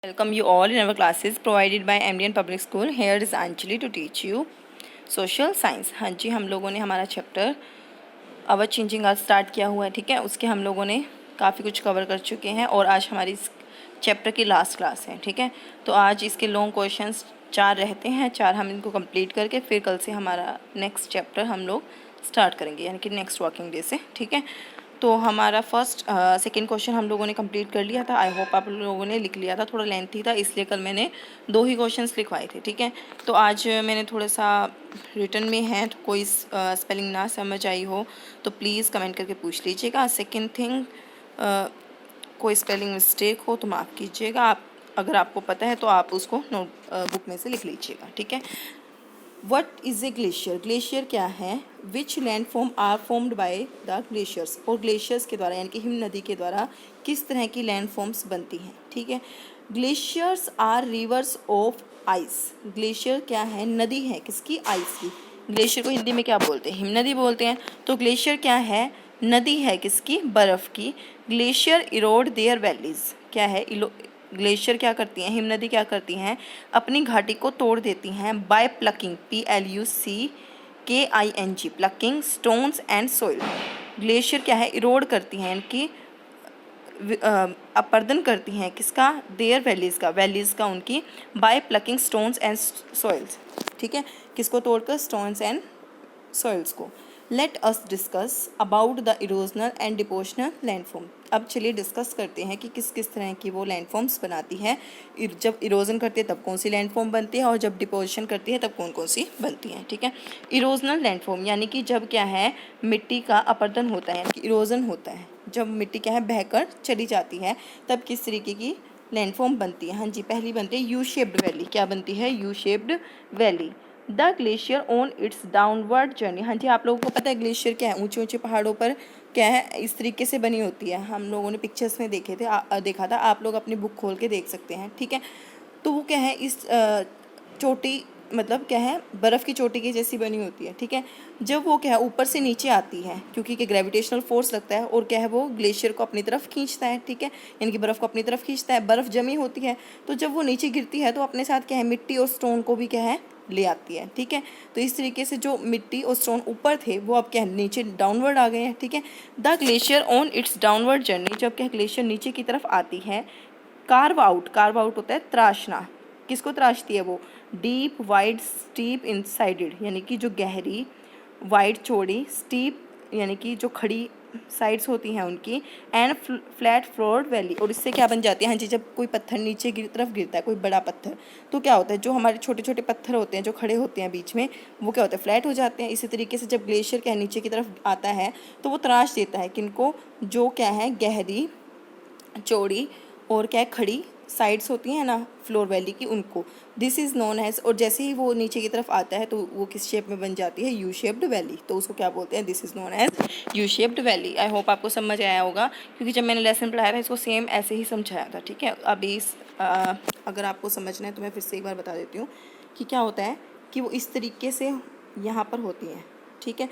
Welcome you all in our classes provided by MDN Public School. Here is Anjali to teach you social science. हाँ जी, हम लोगों ने हमारा chapter अवर changing earth start किया हुआ है, ठीक है। उसके हम लोगों ने काफ़ी कुछ कवर कर चुके हैं और आज हमारी इस चैप्टर की लास्ट क्लास है, ठीक है। तो आज इसके लॉन्ग क्वेश्चंस 4 रहते हैं, 4 हम इनको कंप्लीट करके फिर कल से हमारा नेक्स्ट चैप्टर हम लोग स्टार्ट करेंगे, यानी कि नेक्स्ट वर्किंग डे से, ठीक है। तो हमारा सेकंड क्वेश्चन हम लोगों ने कंप्लीट कर लिया था। आई होप आप लोगों ने लिख लिया था, थोड़ा लेंथी था इसलिए कल मैंने 2 ही क्वेश्चंस लिखवाए थे, ठीक है। तो आज मैंने थोड़ा सा रिटर्न में है, तो कोई स्पेलिंग ना समझ आई हो तो प्लीज़ कमेंट करके पूछ लीजिएगा। सेकंड थिंग, कोई स्पेलिंग मिस्टेक हो तो माफ़ कीजिएगा। आप अगर आपको पता है तो आप उसको नोट बुक में से लिख लीजिएगा, ठीक है। What is a glacier? Glacier क्या है? Which land form are formed by the glaciers? और ग्लेशियर्स के द्वारा यानी कि हिम नदी के द्वारा किस तरह की लैंड फॉर्म्स बनती हैं, ठीक है। Glaciers are rivers of ice. Glacier क्या है? नदी है किसकी? आइस की। ग्लेशियर को हिंदी में क्या बोलते हैं? हिम नदी बोलते हैं। तो ग्लेशियर क्या है? नदी है किसकी? बर्फ़ की। Glacier erode their valleys. क्या है? ग्लेशियर क्या करती हैं? हिमनदी क्या करती हैं? अपनी घाटी को तोड़ देती हैं by plucking, PLUCKING, plucking stones and soil. Glacier क्या है? इरोड करती हैं, यानी कि अपर्दन करती हैं किसका? देयर वैलीज़ का, वैलीज़ का उनकी, by plucking stones and soils, ठीक है। किसको तोड़कर? स्टोन्स एंड सॉइल्स को। Let us discuss about the erosional and depositional landform. अब चलिए डिस्कस करते हैं कि किस किस तरह की वो लैंडफॉर्म्स बनाती है। जब इरोजन करती है तब कौन सी लैंडफॉर्म बनती है और जब डिपोजिशन करती है तब कौन कौन सी बनती हैं, ठीक है। इरोजनल लैंडफॉर्म यानी कि जब क्या है, मिट्टी का अपरदन होता है, यानी कि इरोजन होता है, जब मिट्टी क्या है, बहकर चली जाती है, तब किस तरीके की लैंडफॉर्म बनती है? हाँ जी, पहली बनती है यू शेप्ड वैली। क्या बनती है? U shaped valley. The glacier on it's downward journey. हाँ जी, आप लोगों को पता है ग्लेशियर क्या है? ऊंचे ऊंचे पहाड़ों पर क्या है, इस तरीके से बनी होती है। हम लोगों ने पिक्चर्स में देखा था, आप लोग अपनी बुक खोल के देख सकते हैं, ठीक है। तो वो क्या है, इस चोटी मतलब क्या है, बर्फ़ की चोटी की जैसी बनी होती है, ठीक है। जब वो क्या है ऊपर से नीचे आती है, क्योंकि कि ग्रेविटेशनल फोर्स लगता है और क्या है, वो ग्लेशियर को अपनी तरफ खींचता है, ठीक है, यानी कि बर्फ़ को अपनी तरफ खींचता है। बर्फ़ जमी होती है तो जब वो नीचे गिरती है तो अपने साथ क्या है, मिट्टी और स्टोन को भी क्या है, ले आती है, ठीक है। तो इस तरीके से जो मिट्टी और स्टोन ऊपर थे वो अब क्या है, नीचे डाउनवर्ड आ गए हैं, ठीक है। The glacier on it's downward journey, जब क्या ग्लेशियर नीचे की तरफ आती है, कार्व आउट होता है तराशना। किसको तराशती है वो? डीप वाइड स्टीप इनसाइडेड, यानी कि जो गहरी, वाइड चौड़ी, स्टीप यानी कि जो खड़ी साइड्स होती हैं उनकी, एंड फ्लैट फ्लोर्ड वैली। और इससे क्या बन जाती है? हाँ जी, जब कोई पत्थर नीचे की तरफ गिरता है, कोई बड़ा पत्थर, तो क्या होता है, जो हमारे छोटे छोटे पत्थर होते हैं जो खड़े होते हैं बीच में, वो क्या होता है, फ्लैट हो जाते हैं। इसी तरीके से जब ग्लेशियर क्या नीचे की तरफ आता है तो वो तराश देता है किनको? जो क्या है, गहरी, चौड़ी और क्या है, खड़ी साइड्स होती हैं ना फ्लोर वैली की, उनको। दिस इज़ नोन एज, और जैसे ही वो नीचे की तरफ आता है तो वो किस शेप में बन जाती है? U shaped valley. तो उसको क्या बोलते हैं? This is known as U shaped valley. I hope आपको समझ आया होगा, क्योंकि जब मैंने लेसन पढ़ाया था इसको सेम ऐसे ही समझाया था, ठीक है। अभी अगर आपको समझना है तो मैं फिर से एक बार बता देती हूँ कि क्या होता है कि वो इस तरीके से यहाँ पर होती हैं, ठीक है।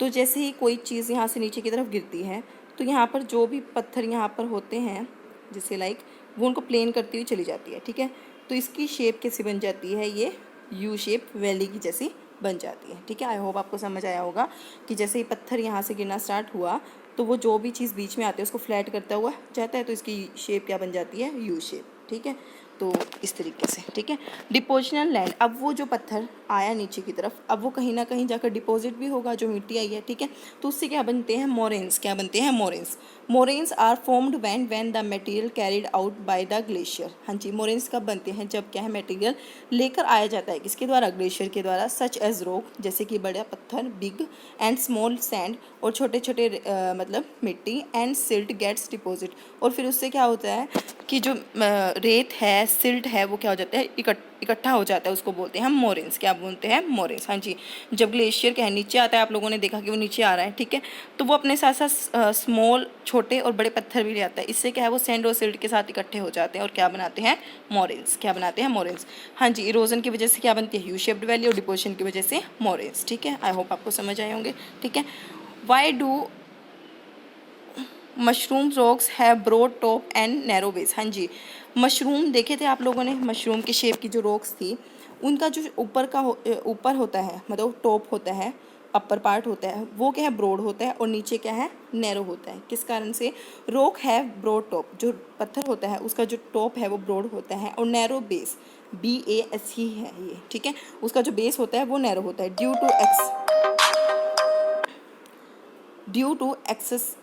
तो जैसे ही कोई चीज़ यहाँ से नीचे की तरफ गिरती है तो यहाँ पर जो भी पत्थर यहाँ पर होते हैं, जैसे लाइक, वो उनको प्लेन करती हुई चली जाती है, ठीक है। तो इसकी शेप कैसी बन जाती है? ये यू शेप वैली की जैसी बन जाती है, ठीक है। आई होप आपको समझ आया होगा कि जैसे ही पत्थर यहाँ से गिरना स्टार्ट हुआ तो वो जो भी चीज़ बीच में आती है उसको फ्लैट करता हुआ जाता है, तो इसकी शेप क्या बन जाती है? यू शेप, ठीक है। तो इस तरीके से, ठीक है। डिपोजिशनल लैंड, अब वो जो पत्थर आया नीचे की तरफ, अब वो कहीं ना कहीं जाकर डिपॉजिट भी होगा, जो मिट्टी आई है, ठीक है। तो उससे क्या बनते हैं? मोरेन्स। क्या बनते हैं? Moraines. Moraines are formed when the material carried out by the glacier. हाँ जी, मोरेन्स कब बनते हैं? जब क्या है, मटेरियल लेकर आया जाता है किसके द्वारा? ग्लेशियर के द्वारा। सच एज रॉक, जैसे कि बड़ा पत्थर, बिग एंड स्मॉल सैंड, और छोटे छोटे मतलब मिट्टी, एंड सिल्ट गेट्स डिपॉजिट। और फिर उससे क्या होता है कि जो रेत है, सिल्ट है, वो क्या हो जाता है, इकट्ठा हो जाता है, उसको बोलते हैं हम मोरेन्स। क्या बोलते हैं? मोरेन्स। हाँ जी, जब ग्लेशियर क्या है, नीचे आता है, आप लोगों ने देखा कि वो नीचे आ रहा है, ठीक है, तो वो अपने साथ साथ स्मॉल, छोटे और बड़े पत्थर भी ले आता है। इससे क्या है, वो सैंड और सिल्ट के साथ इकट्ठे हो जाते हैं और क्या बनाते हैं? मोरेन्स। क्या बनाते हैं? मोरेन्स। हाँ जी, इरोजन की वजह से क्या बनती है? यू शेप्ड वैली, और डिपोजिशन की वजह से मोरेन्स, ठीक है। आई होप आपको समझ आए होंगे, ठीक है। वाई डू मशरूम रॉक्स है broad top and narrow base. हाँ जी, मशरूम देखे थे आप लोगों ने, मशरूम की शेप की जो रॉक्स थी उनका जो ऊपर होता है, मतलब टॉप होता है, अपर पार्ट होता है, वो क्या है ब्रॉड होता है और नीचे क्या है नैरो होता है। किस कारण से? रॉक है ब्रॉड टॉप, जो पत्थर होता है उसका जो टॉप है वो ब्रॉड होता है और नैरो बेस BAS ही है ये, ठीक है। उसका जो बेस होता है वो नैरो होता है due to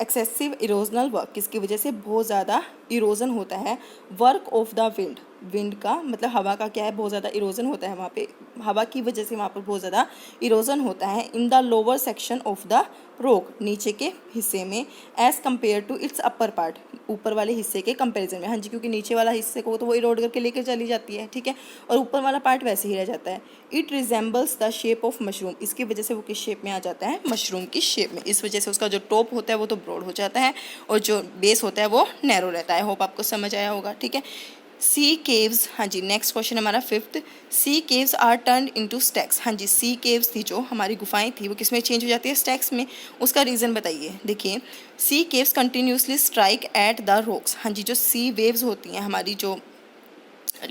excessive erosional work, किसकी वजह से बहुत ज़्यादा इरोजन होता है। वर्क ऑफ द विंड का मतलब हवा का क्या है, बहुत ज़्यादा इरोजन होता है वहाँ पे, हवा की वजह से वहाँ पर बहुत ज़्यादा इरोजन होता है। In the lower section of the rock, नीचे के हिस्से में, as compared to its upper part, ऊपर वाले हिस्से के कंपैरिजन में। हाँ जी, क्योंकि नीचे वाला हिस्से को तो वो इरोड करके लेकर चली जाती है, ठीक है, और ऊपर वाला पार्ट वैसे ही रह जाता है। It resembles the shape of mushroom, इसकी वजह से वो किस शेप में आ जाता है? मशरूम की शेप में। इस वजह से उसका जो टॉप होता है वो तो ब्रॉड हो जाता है और जो बेस होता है वो नैरो रहता है। होप आपको समझ आया होगा, ठीक है। सी केव्स, हाँ जी, नेक्स्ट क्वेश्चन हमारा 5th। Sea caves are turned into stacks. हाँ जी, सी केव्स थी जो हमारी गुफाएं थी वो किसमें चेंज हो जाती है? स्टैक्स में। उसका रीज़न बताइए। देखिए, sea caves continuously strike at the rocks. हाँ जी, जो सी वेव्स होती हैं, हमारी जो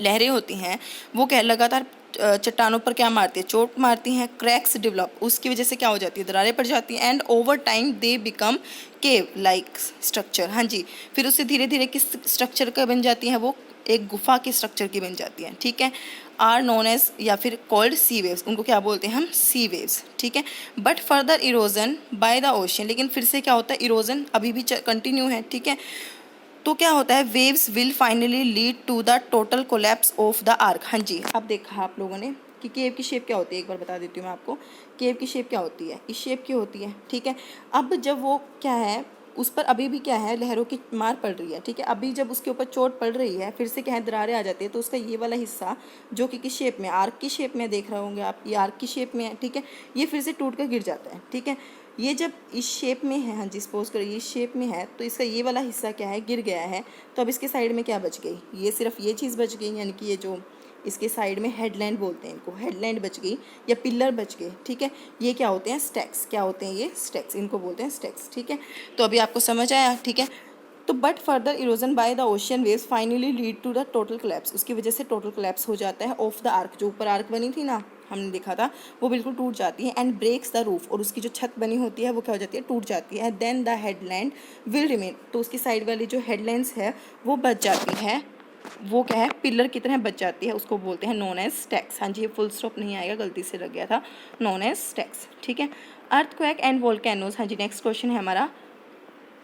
लहरें होती हैं, वो क्या लगातार चट्टानों पर क्या मारती है? चोट मारती हैं। क्रैक्स डेवलप, उसकी वजह से क्या हो जाती है? दरारें पड़ जाती हैं। And over time they become cave like structure. हाँ जी, फिर उससे धीरे धीरे किस स्ट्रक्चर का बन जाती हैं? वो एक गुफा के स्ट्रक्चर की बन जाती हैं, ठीक है। आर नोन एज या फिर कॉल्ड सी वेव्स, उनको क्या बोलते हैं हम? सी वेव्स, ठीक है। But further erosion by the ocean, लेकिन फिर से क्या होता है? इरोजन अभी भी कंटिन्यू है, ठीक है। तो क्या होता है? Waves will finally lead to the total collapse of the arch. हाँ जी, अब देखा आप लोगों ने कि केव की शेप क्या होती है, एक बार बता देती हूँ मैं आपको। केव की शेप क्या होती है? इस शेप की होती है, ठीक है। अब जब वो क्या है, उस पर अभी भी क्या है, लहरों की मार पड़ रही है, ठीक है। अभी जब उसके ऊपर चोट पड़ रही है, फिर से क्या है, दरारें आ जाती है, तो उसका ये वाला हिस्सा जो कि किस शेप में? आर्क की शेप में देख रहे होंगे आप, ये आर्क की शेप में है, ठीक है। ये फिर से टूट कर गिर जाता है, ठीक है। ये जब इस शेप में है, हाँ जी, सपोज करिए इस शेप में है, तो इसका ये वाला हिस्सा क्या है, गिर गया है। तो अब इसके साइड में क्या बच गई? ये सिर्फ ये चीज़ बच गई, यानी कि ये जो इसके साइड में हेडलैंड बोलते हैं इनको, हेडलैंड बच गई या पिलर बच गए, ठीक है। ये क्या होते हैं? स्टैक्स। क्या होते हैं ये? स्टैक्स, इनको बोलते हैं स्टैक्स, ठीक है। तो अभी आपको समझ आया, ठीक है। तो but further erosion by the ocean waves finally lead to the total collapse, उसकी वजह से टोटल कोलैप्स हो जाता है ऑफ द आर्क, जो ऊपर आर्क बनी थी ना, हमने देखा था, वो बिल्कुल टूट जाती है। एंड ब्रेक्स द रूफ, और उसकी जो छत बनी होती है वो क्या हो जाती है? टूट जाती है। Then the headland will remain, तो उसकी साइड वाली जो हेडलाइंस है वो बच जाती है, वो क्या है? पिलर की तरह बच जाती है, उसको बोलते हैं नोन एज स्टैक्स। हाँ जी, ये फुल स्टॉप नहीं आएगा, गलती से लग गया था, नोन एज स्टैक्स, ठीक है। अर्थक्वेक एंड वोल्केनोज, हाँ जी, नेक्स्ट क्वेश्चन है हमारा।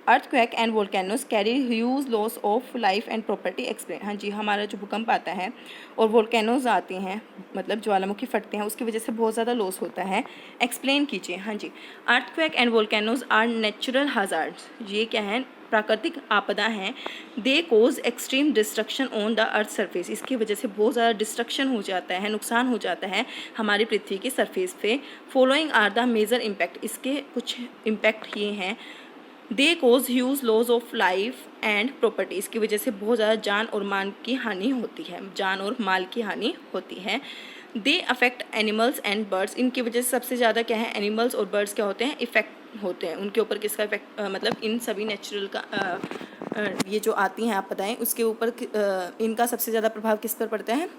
Earthquake and volcanoes carry huge loss of life and property explain. हाँ जी, हमारा जो भूकंप आता है और वोल्केनोज आते हैं, मतलब ज्वालामुखी फटते हैं, उसकी वजह से बहुत ज़्यादा लॉस होता है, एक्सप्लेन कीजिए। हाँ जी, earthquake and volcanoes are natural hazards, ये क्या है? प्राकृतिक आपदा हैं। They cause extreme destruction on the earth surface, इसकी वजह से बहुत ज़्यादा डिस्ट्रक्शन हो जाता है, नुकसान हो जाता है हमारी पृथ्वी के सरफेस पे। Following are the major impact, इसके कुछ इम्पैक्ट ये हैं। They cause huge loss of life and property, इसकी वजह से बहुत ज़्यादा जान और माल की हानि होती है, जान और माल की हानि होती है। They affect animals and birds, इनकी वजह से सबसे ज़्यादा क्या है? एनिमल्स और बर्ड्स क्या होते हैं? इफेक्ट होते हैं। उनके ऊपर किसका इफेक्ट, मतलब इन सभी नेचुरल का ये जो आती हैं आप बताएं, उसके ऊपर इनका सबसे ज़्यादा प्रभाव किस पर पड़ता है?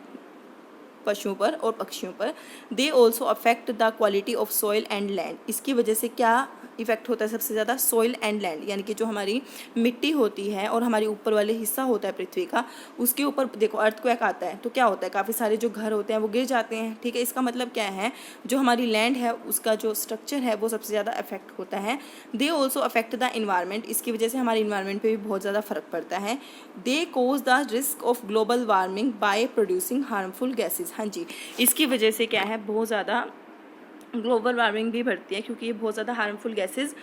पशुओं पर और पक्षियों पर। They also affect the quality of soil and land, इसकी वजह से क्या इफेक्ट होता है सबसे ज़्यादा? सॉइल एंड लैंड, यानी कि जो हमारी मिट्टी होती है और हमारी ऊपर वाले हिस्सा होता है पृथ्वी का, उसके ऊपर देखो अर्थक्वेक आता है तो क्या होता है? काफ़ी सारे जो घर होते हैं वो गिर जाते हैं, ठीक है। इसका मतलब क्या है? जो हमारी लैंड है उसका जो स्ट्रक्चर है वो सबसे ज़्यादा अफेक्ट होता है। They also affect the environment, इसकी वजह से हमारे इन्वायरमेंट पर भी बहुत ज़्यादा फर्क पड़ता है। They cause the risk of global warming by producing harmful gases, हाँ जी, इसकी वजह से क्या है? बहुत ज़्यादा ग्लोबल वार्मिंग भी बढ़ती है, क्योंकि ये बहुत ज़्यादा हार्मफुल गैसेज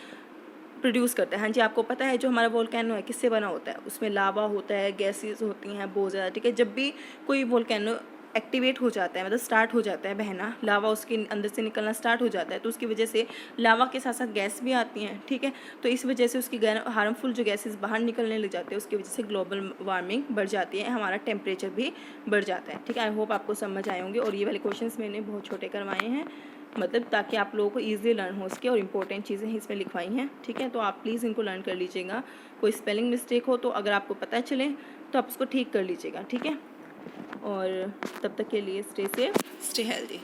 प्रोड्यूस करता है। हाँ जी, आपको पता है जो हमारा वोल्केनो है किससे बना होता है? उसमें लावा होता है, गैसेज होती हैं बहुत ज़्यादा, ठीक है। जब भी कोई वोल्केनो एक्टिवेट हो जाता है, मतलब स्टार्ट हो जाता है बहना, लावा उसके अंदर से निकलना स्टार्ट हो जाता है, तो उसकी वजह से लावा के साथ साथ गैस भी आती हैं, ठीक है। तो इस वजह से उसकी हार्मफुल जो गैसेस बाहर निकलने लग जाते हैं, उसकी वजह से ग्लोबल वार्मिंग बढ़ जाती है, हमारा टेम्परेचर भी बढ़ जाता है, ठीक है। आई होप आपको समझ आए होंगे, और ये वाले क्वेश्चंस मैंने बहुत छोटे करवाए हैं। मतलब ताकि आप लोगों को ईजिली लर्न हो सके, और इम्पोर्टेंट चीज़ें इसमें लिखवाई हैं, ठीक है। तो आप प्लीज़ इनको लर्न कर लीजिएगा। कोई स्पेलिंग मिस्टेक हो तो अगर आपको पता चले तो आप उसको ठीक कर लीजिएगा, ठीक है। और तब तक के लिए स्टे सेफ, स्टे हेल्दी।